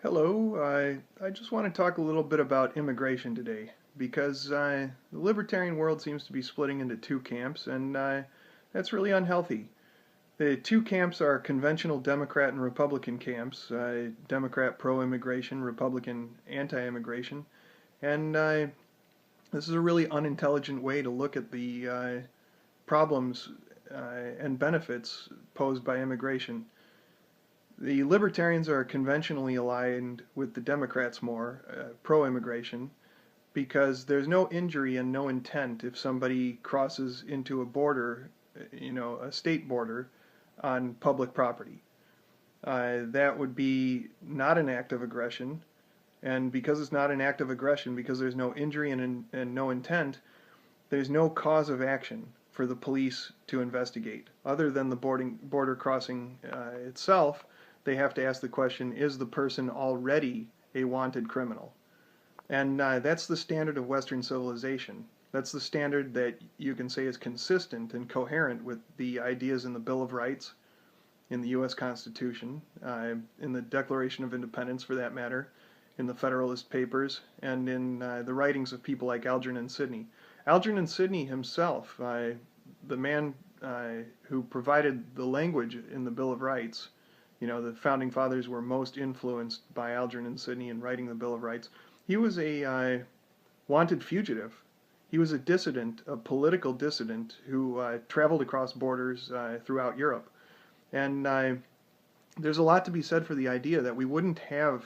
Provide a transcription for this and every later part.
Hello, I just want to talk a little bit about immigration today because the libertarian world seems to be splitting into two camps, and that's really unhealthy. The two camps are conventional Democrat and Republican camps, Democrat pro-immigration, Republican anti-immigration, and this is a really unintelligent way to look at the problems and benefits posed by immigration. The libertarians are conventionally aligned with the Democrats more, pro-immigration, because there's no injury and no intent if somebody crosses into a border, a state border, on public property. That would be not an act of aggression, and because it's not an act of aggression, because there's no injury and no intent, there's no cause of action for the police to investigate. Other than the border crossing itself, they have to ask the question, is the person already a wanted criminal? And that's the standard of Western civilization. That's the standard that you can say is consistent and coherent with the ideas in the Bill of Rights, in the U.S. Constitution, in the Declaration of Independence for that matter, in the Federalist Papers, and in the writings of people like Algernon Sidney. Algernon Sidney himself, the man who provided the language in the Bill of Rights, the founding fathers were most influenced by Algernon Sidney in writing the Bill of Rights. He was a wanted fugitive. He was a dissident, a political dissident who traveled across borders throughout Europe. And there's a lot to be said for the idea that we wouldn't have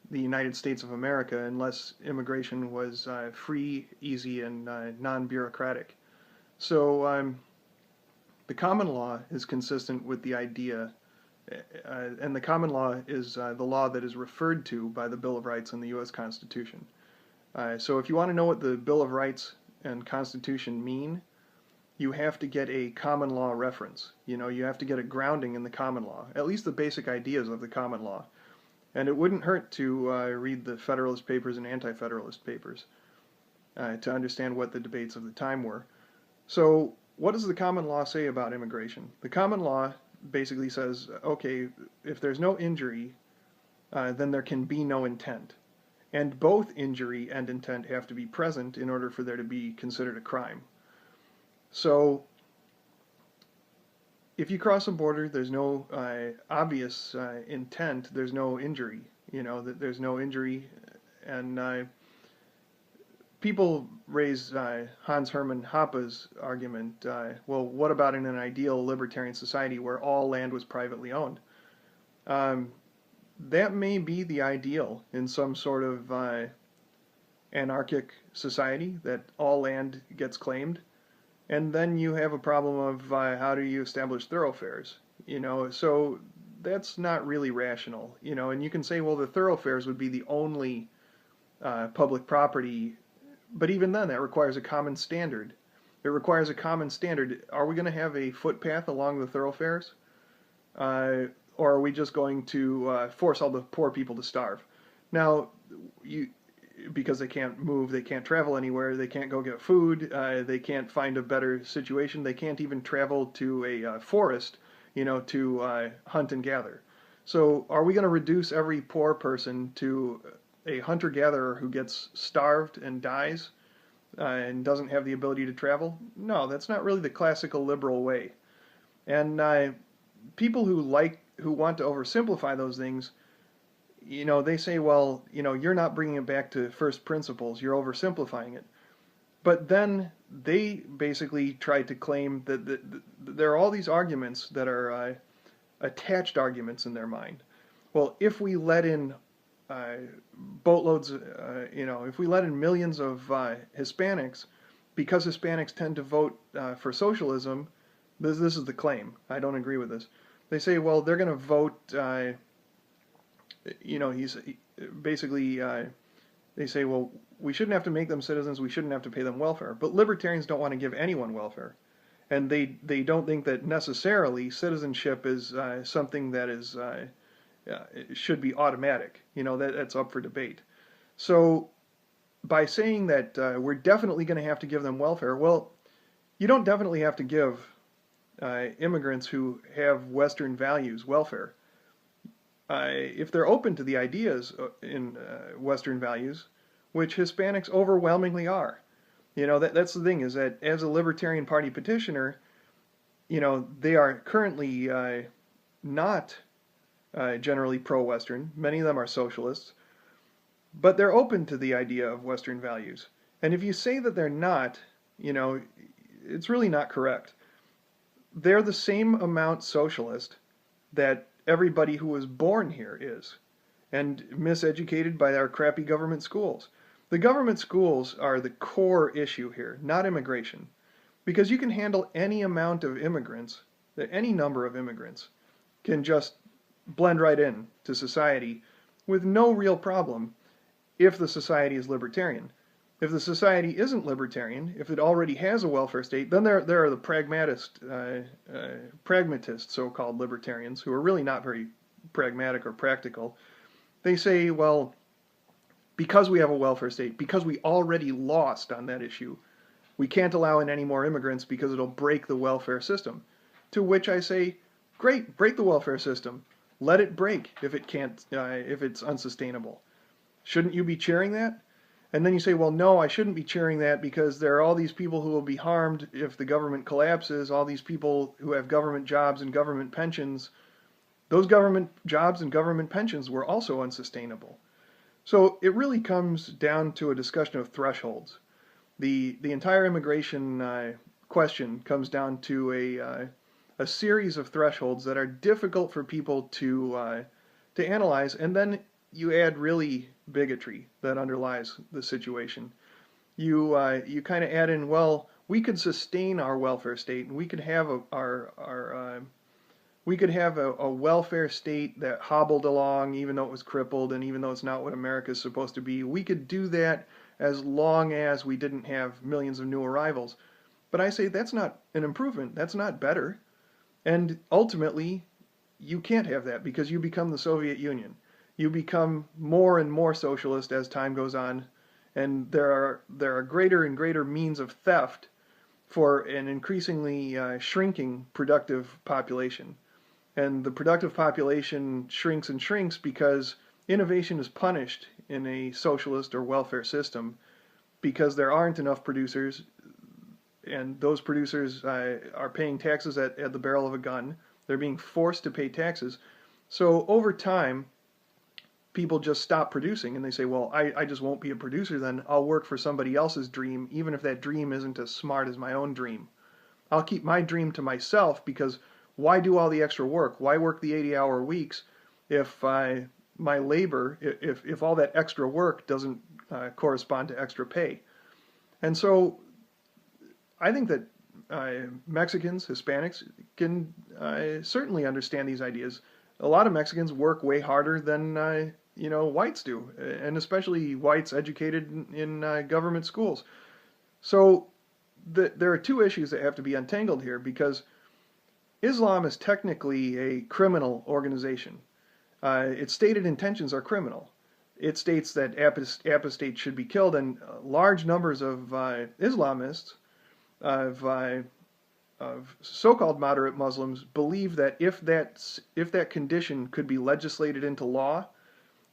the United States of America unless immigration was free, easy, and non-bureaucratic. So the common law is consistent with the idea, and the common law is the law that is referred to by the Bill of Rights and the U.S. Constitution. So if you want to know what the Bill of Rights and Constitution mean, you have to get a common law reference. You have to get a grounding in the common law, at least the basic ideas of the common law. And it wouldn't hurt to read the Federalist Papers and Anti-Federalist Papers to understand what the debates of the time were. So what does the common law say about immigration? The common law basically says, okay, if there's no injury, then there can be no intent. And both injury and intent have to be present in order for there to be considered a crime. So if you cross a border, there's no obvious intent, there's no injury, there's no injury, and people raise Hans Hermann Hoppe's argument, well, what about in an ideal libertarian society where all land was privately owned? That may be the ideal in some sort of anarchic society, that all land gets claimed. And then you have a problem of how do you establish thoroughfares, so that's not really rational, and you can say, well, the thoroughfares would be the only public property, but even then that requires a common standard. It requires a common standard. Are we going to have a footpath along the thoroughfares? Or are we just going to force all the poor people to starve? Now, because they can't move, they can't travel anywhere, they can't go get food, they can't find a better situation, they can't even travel to a forest, to hunt and gather. So are we going to reduce every poor person to a hunter-gatherer who gets starved and dies and doesn't have the ability to travel? No, that's not really the classical liberal way. And people who want to oversimplify those things, they say, well, you're not bringing it back to first principles, you're oversimplifying it. But then they basically try to claim that there are all these arguments that are attached arguments in their mind. Well, if we let in boatloads, if we let in millions of Hispanics, because Hispanics tend to vote for socialism, this is the claim. I don't agree with this. They say, well, they're going to vote... he's basically, they say, well, we shouldn't have to make them citizens, we shouldn't have to pay them welfare. But libertarians don't want to give anyone welfare. And they don't think that necessarily citizenship is something that is should be automatic. That's up for debate. So by saying that we're definitely going to have to give them welfare, well, you don't definitely have to give immigrants who have Western values welfare. if they're open to the ideas in Western values, which Hispanics overwhelmingly are. That's the thing, is that as a Libertarian Party petitioner, they are currently not generally pro-Western. Many of them are socialists, but they're open to the idea of Western values. And if you say that they're not, it's really not correct. They're the same amount socialist that everybody who was born here is, and miseducated by our crappy government schools. The government schools are the core issue here, not immigration. Because you can handle any amount of immigrants, any number of immigrants can just blend right in to society with no real problem if the society is libertarian. If the society isn't libertarian, if it already has a welfare state, then there are the pragmatist so-called libertarians who are really not very pragmatic or practical. They say, well, because we have a welfare state, because we already lost on that issue, we can't allow in any more immigrants because it'll break the welfare system. To which I say, great, break the welfare system. Let it break if it can't, if it's unsustainable. Shouldn't you be cheering that? And then you say, well, no, I shouldn't be cheering that because there are all these people who will be harmed if the government collapses, all these people who have government jobs and government pensions. Those government jobs and government pensions were also unsustainable. So it really comes down to a discussion of thresholds. The entire immigration question comes down to a series of thresholds that are difficult for people to analyze, and then you add really bigotry that underlies the situation. You kind of add in, well, we could sustain our welfare state, and we could have a welfare state that hobbled along even though it was crippled and even though it's not what America's supposed to be. We could do that as long as we didn't have millions of new arrivals. But I say that's not an improvement. That's not better. And ultimately, you can't have that because you become the Soviet Union. You become more and more socialist as time goes on, and there are greater and greater means of theft for an increasingly shrinking productive population. And the productive population shrinks and shrinks because innovation is punished in a socialist or welfare system because there aren't enough producers, and those producers are paying taxes at the barrel of a gun. They're being forced to pay taxes. So over time, people just stop producing and they say, well, I just won't be a producer then. I'll work for somebody else's dream, even if that dream isn't as smart as my own dream. I'll keep my dream to myself because why do all the extra work? Why work the 80-hour weeks if my labor, if all that extra work doesn't correspond to extra pay? And so I think that Mexicans, Hispanics can certainly understand these ideas. A lot of Mexicans work way harder than whites do, and especially whites educated in government schools. So there are two issues that have to be untangled here because Islam is technically a criminal organization. Its stated intentions are criminal. It states that apostates should be killed, and large numbers of Islamists, of so-called moderate Muslims, believe that if that condition could be legislated into law,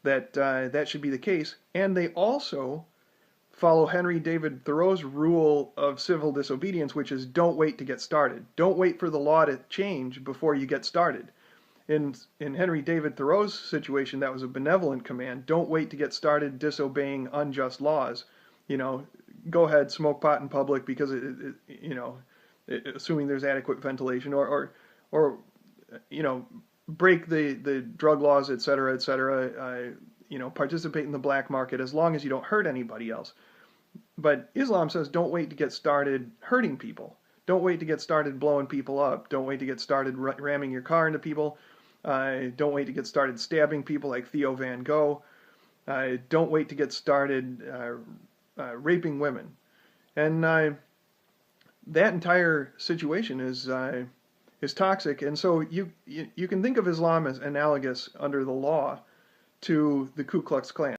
that should be the case. And they also follow Henry David Thoreau's rule of civil disobedience, which is don't wait to get started. Don't wait for the law to change before you get started. In Henry David Thoreau's situation, that was a benevolent command. Don't wait to get started disobeying unjust laws. Go ahead, smoke pot in public because assuming there's adequate ventilation, or break the drug laws, et cetera, participate in the black market as long as you don't hurt anybody else. But Islam says don't wait to get started hurting people. Don't wait to get started blowing people up. Don't wait to get started ramming your car into people. Don't wait to get started stabbing people like Theo Van Gogh. Don't wait to get started raping women. And that entire situation is toxic. And so you can think of Islam as analogous under the law to the Ku Klux Klan.